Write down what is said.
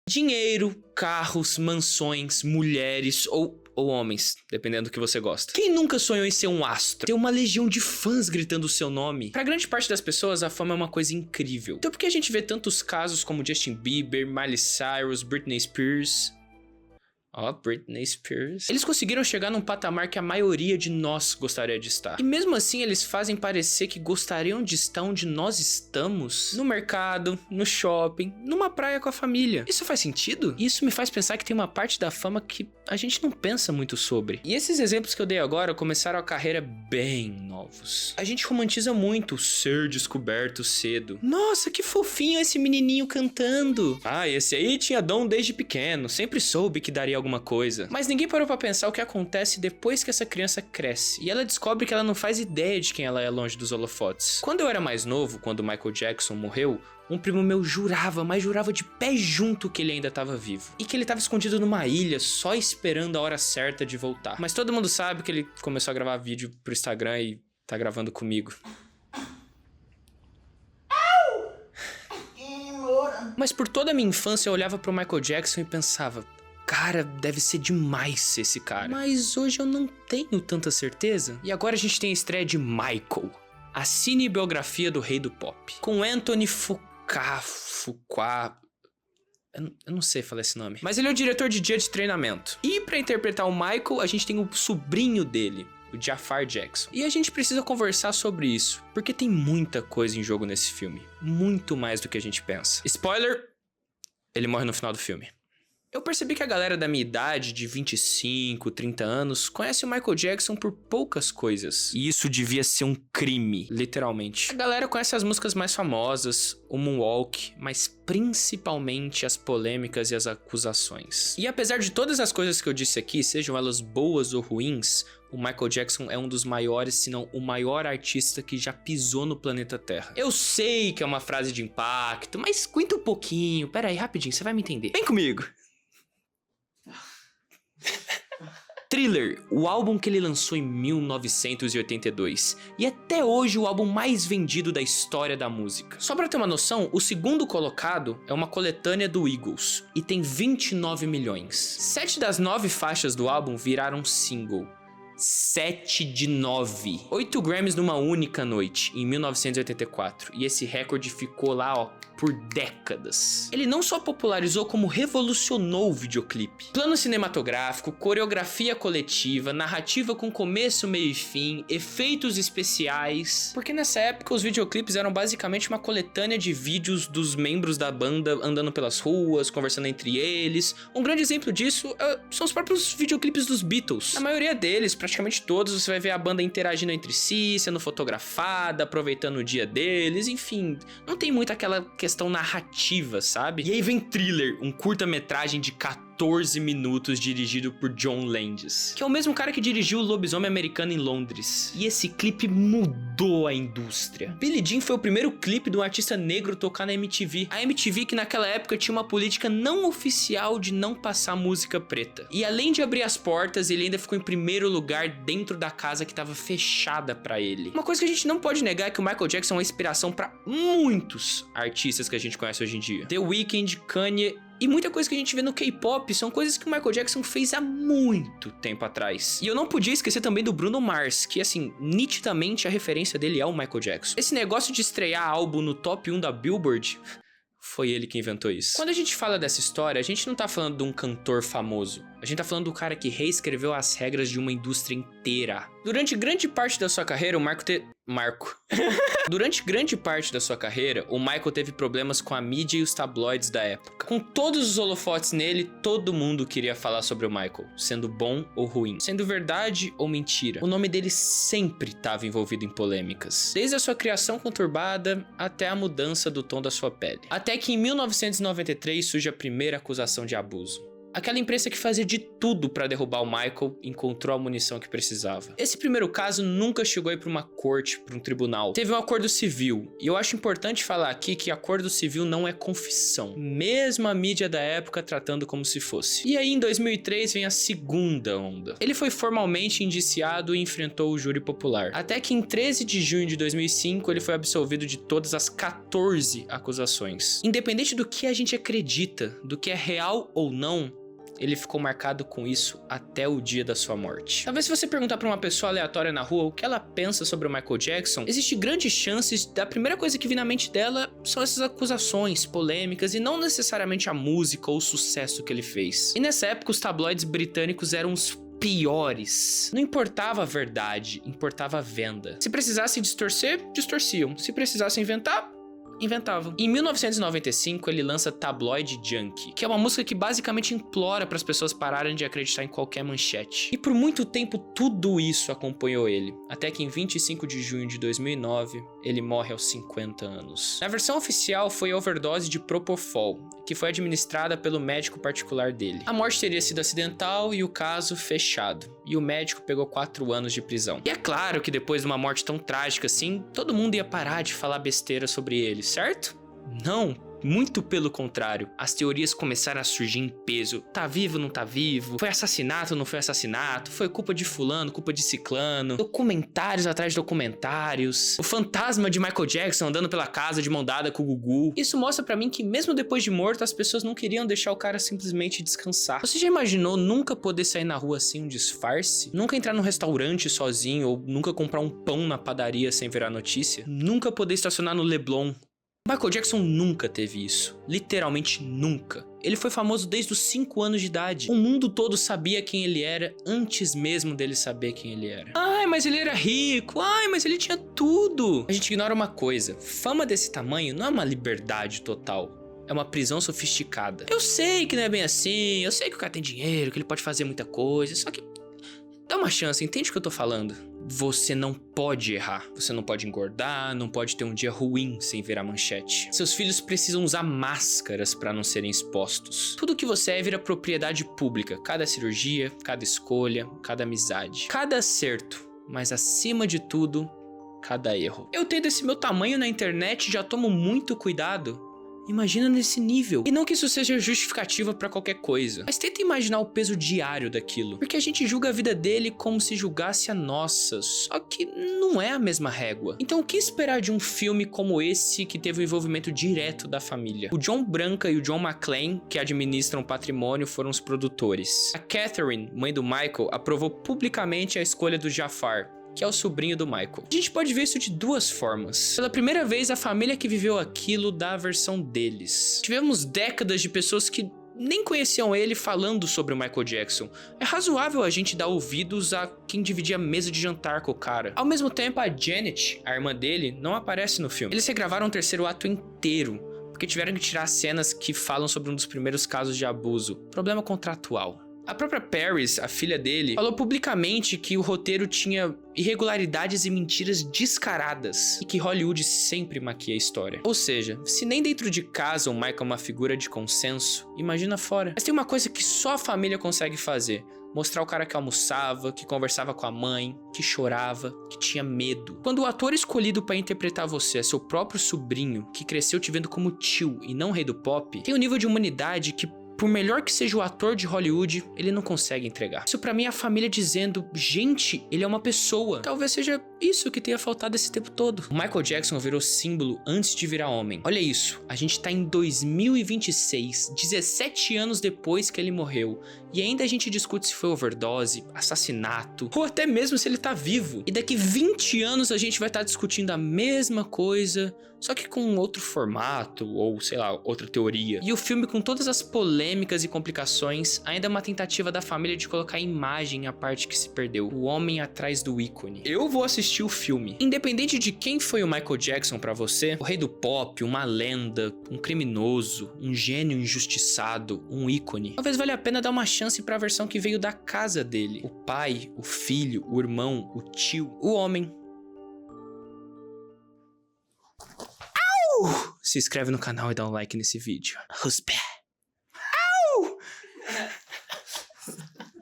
Dinheiro, carros, mansões, mulheres ou homens, dependendo do que você gosta. Quem nunca sonhou em ser um astro? Ter uma legião de fãs gritando o seu nome? Pra grande parte das pessoas, a fama é uma coisa incrível. Então por que a gente vê tantos casos como Justin Bieber, Miley Cyrus, Britney Spears? Britney Spears. Eles conseguiram chegar num patamar que a maioria de nós gostaria de estar. E mesmo assim, eles fazem parecer que gostariam de estar onde nós estamos. No mercado, no shopping, numa praia com a família. Isso faz sentido? Isso me faz pensar que tem uma parte da fama que a gente não pensa muito sobre. E esses exemplos que eu dei agora começaram a carreira bem novos. A gente romantiza muito o ser descoberto cedo. Nossa, que fofinho esse menininho cantando. Esse aí tinha dom desde pequeno. Sempre soube que daria alguma coisa. Mas ninguém parou pra pensar o que acontece depois que essa criança cresce. E ela descobre que ela não faz ideia de quem ela é longe dos holofotes. Quando eu era mais novo, quando o Michael Jackson morreu, um primo meu jurava, mas jurava de pé junto que ele ainda estava vivo. E que ele estava escondido numa ilha, só esperando a hora certa de voltar. Mas todo mundo sabe que ele começou a gravar vídeo pro Instagram e tá gravando comigo. Mas por toda a minha infância eu olhava pro Michael Jackson e pensava... Cara, deve ser demais ser esse cara. Mas hoje eu não tenho tanta certeza. E agora a gente tem a estreia de Michael, a cinebiografia do rei do pop. Com Anthony Fuqua. Eu não sei falar esse nome. Mas ele é o diretor de Dia de Treinamento. E pra interpretar o Michael, a gente tem o sobrinho dele, o Jafar Jackson. E a gente precisa conversar sobre isso, porque tem muita coisa em jogo nesse filme. Muito mais do que a gente pensa. Spoiler, ele morre no final do filme. Eu percebi que a galera da minha idade, de 25, 30 anos, conhece o Michael Jackson por poucas coisas. E isso devia ser um crime, literalmente. A galera conhece as músicas mais famosas, o Moonwalk, mas principalmente as polêmicas e as acusações. E apesar de todas as coisas que eu disse aqui, sejam elas boas ou ruins, o Michael Jackson é um dos maiores, se não o maior artista que já pisou no planeta Terra. Eu sei que é uma frase de impacto, mas aguenta um pouquinho. Pera aí, rapidinho, você vai me entender. Vem comigo! Thriller, o álbum que ele lançou em 1982 e até hoje o álbum mais vendido da história da música. Só pra ter uma noção, o segundo colocado é uma coletânea do Eagles e tem 29 milhões. 7 das 9 faixas do álbum viraram single. 7 de 9. 8 Grammys numa única noite, em 1984. E esse recorde ficou lá, por décadas. Ele não só popularizou, como revolucionou o videoclipe. Plano cinematográfico, coreografia coletiva, narrativa com começo, meio e fim, efeitos especiais. Porque nessa época os videoclipes eram basicamente uma coletânea de vídeos dos membros da banda andando pelas ruas, conversando entre eles. Um grande exemplo disso são os próprios videoclipes dos Beatles. A maioria deles, praticamente todos, você vai ver a banda interagindo entre si, sendo fotografada, aproveitando o dia deles, enfim. Não tem muito aquela questão narrativa, sabe? E aí vem Thriller, um curta-metragem de 14 minutos dirigido por John Landis, que é o mesmo cara que dirigiu o Lobisomem Americano em Londres. E esse clipe mudou a indústria. Billie Jean foi o primeiro clipe de um artista negro tocar na MTV. A MTV que naquela época tinha uma política não oficial de não passar música preta. E além de abrir as portas, ele ainda ficou em primeiro lugar dentro da casa que estava fechada pra ele. Uma coisa que a gente não pode negar é que o Michael Jackson é uma inspiração pra muitos artistas que a gente conhece hoje em dia. The Weeknd, Kanye... E muita coisa que a gente vê no K-pop são coisas que o Michael Jackson fez há muito tempo atrás. E eu não podia esquecer também do Bruno Mars, que assim, nitidamente a referência dele é o Michael Jackson. Esse negócio de estrear álbum no top 1 da Billboard... foi ele que inventou isso. Quando a gente fala dessa história, a gente não tá falando de um cantor famoso. A gente tá falando do cara que reescreveu as regras de uma indústria inteira. Durante grande parte da sua carreira, Durante grande parte da sua carreira, o Michael teve problemas com a mídia e os tabloides da época. Com todos os holofotes nele, todo mundo queria falar sobre o Michael, sendo bom ou ruim, sendo verdade ou mentira. O nome dele sempre estava envolvido em polêmicas, desde a sua criação conturbada até a mudança do tom da sua pele. Até que em 1993 surge a primeira acusação de abuso. Aquela imprensa que fazia de tudo pra derrubar o Michael encontrou a munição que precisava. Esse primeiro caso nunca chegou a ir pra uma corte, pra um tribunal. Teve um acordo civil. E eu acho importante falar aqui que acordo civil não é confissão. Mesmo a mídia da época tratando como se fosse. E aí em 2003 vem a segunda onda. Ele foi formalmente indiciado e enfrentou o júri popular. Até que em 13 de junho de 2005 ele foi absolvido de todas as 14 acusações. Independente do que a gente acredita, do que é real ou não, ele ficou marcado com isso até o dia da sua morte. Talvez se você perguntar pra uma pessoa aleatória na rua o que ela pensa sobre o Michael Jackson, existe grandes chances da primeira coisa que vir na mente dela são essas acusações polêmicas e não necessariamente a música ou o sucesso que ele fez. E nessa época os tabloides britânicos eram os piores. Não importava a verdade, importava a venda. Se precisasse distorcer, distorciam. Se precisasse inventar, inventavam. Em 1995, ele lança Tabloid Junkie, que é uma música que basicamente implora para as pessoas pararem de acreditar em qualquer manchete. E por muito tempo, tudo isso acompanhou ele, até que em 25 de junho de 2009, ele morre aos 50 anos. Na versão oficial, foi overdose de Propofol, que foi administrada pelo médico particular dele. A morte teria sido acidental e o caso fechado, e o médico pegou 4 anos de prisão. E é claro que depois de uma morte tão trágica assim, todo mundo ia parar de falar besteira sobre ele, certo? Não, muito pelo contrário. As teorias começaram a surgir em peso. Tá vivo, não tá vivo? Foi assassinato, não foi assassinato? Foi culpa de fulano, culpa de ciclano? Documentários atrás de documentários. O fantasma de Michael Jackson andando pela casa de mão dada com o Gugu. Isso mostra pra mim que mesmo depois de morto, as pessoas não queriam deixar o cara simplesmente descansar. Você já imaginou nunca poder sair na rua sem um disfarce? Nunca entrar num restaurante sozinho ou nunca comprar um pão na padaria sem virar notícia? Nunca poder estacionar no Leblon? Michael Jackson nunca teve isso. Literalmente nunca. Ele foi famoso desde os 5 anos de idade. O mundo todo sabia quem ele era antes mesmo dele saber quem ele era. Ai, mas ele era rico. Ai, mas ele tinha tudo. A gente ignora uma coisa. Fama desse tamanho não é uma liberdade total. É uma prisão sofisticada. Eu sei que não é bem assim. Eu sei que o cara tem dinheiro, que ele pode fazer muita coisa. Só que dá uma chance, entende o que eu tô falando? Você não pode errar. Você não pode engordar, não pode ter um dia ruim sem virar manchete. Seus filhos precisam usar máscaras para não serem expostos. Tudo que você é vira propriedade pública. Cada cirurgia, cada escolha, cada amizade. Cada acerto, mas acima de tudo, cada erro. Eu tendo esse meu tamanho na internet já tomo muito cuidado. Imagina nesse nível. E não que isso seja justificativa pra qualquer coisa, mas tenta imaginar o peso diário daquilo. Porque a gente julga a vida dele como se julgasse a nossa, só que não é a mesma régua. Então o que esperar de um filme como esse que teve o envolvimento direto da família? O John Branca e o John McClane, que administram o patrimônio, foram os produtores. A Catherine, mãe do Michael, aprovou publicamente a escolha do Jafar, que é o sobrinho do Michael. A gente pode ver isso de duas formas. Pela primeira vez, a família que viveu aquilo dá a versão deles. Tivemos décadas de pessoas que nem conheciam ele falando sobre o Michael Jackson. É razoável a gente dar ouvidos a quem dividia a mesa de jantar com o cara. Ao mesmo tempo, a Janet, a irmã dele, não aparece no filme. Eles regravaram o terceiro ato inteiro, porque tiveram que tirar cenas que falam sobre um dos primeiros casos de abuso. Problema contratual. A própria Paris, a filha dele, falou publicamente que o roteiro tinha irregularidades e mentiras descaradas e que Hollywood sempre maquia a história. Ou seja, se nem dentro de casa o Michael é uma figura de consenso, imagina fora. Mas tem uma coisa que só a família consegue fazer: mostrar o cara que almoçava, que conversava com a mãe, que chorava, que tinha medo. Quando o ator escolhido para interpretar você é seu próprio sobrinho, que cresceu te vendo como tio e não rei do pop, tem um nível de humanidade que, por melhor que seja o ator de Hollywood, ele não consegue entregar. Isso pra mim é a família dizendo: gente, ele é uma pessoa. Talvez seja isso que tenha faltado esse tempo todo. O Michael Jackson virou símbolo antes de virar homem. Olha isso, a gente tá em 2026, 17 anos depois que ele morreu, e ainda a gente discute se foi overdose, assassinato, ou até mesmo se ele tá vivo. E daqui 20 anos a gente vai estar discutindo a mesma coisa, só que com outro formato, ou sei lá, outra teoria. E o filme, com todas as polêmicas e complicações, ainda é uma tentativa da família de colocar imagem à parte que se perdeu. O homem atrás do ícone. Eu vou assistir o filme. Independente de quem foi o Michael Jackson pra você, o rei do pop, uma lenda, um criminoso, um gênio injustiçado, um ícone, talvez valha a pena dar uma chance pra versão que veio da casa dele. O pai, o filho, o irmão, o tio, o homem. Se inscreve no canal e dá um like nesse vídeo. Who's back?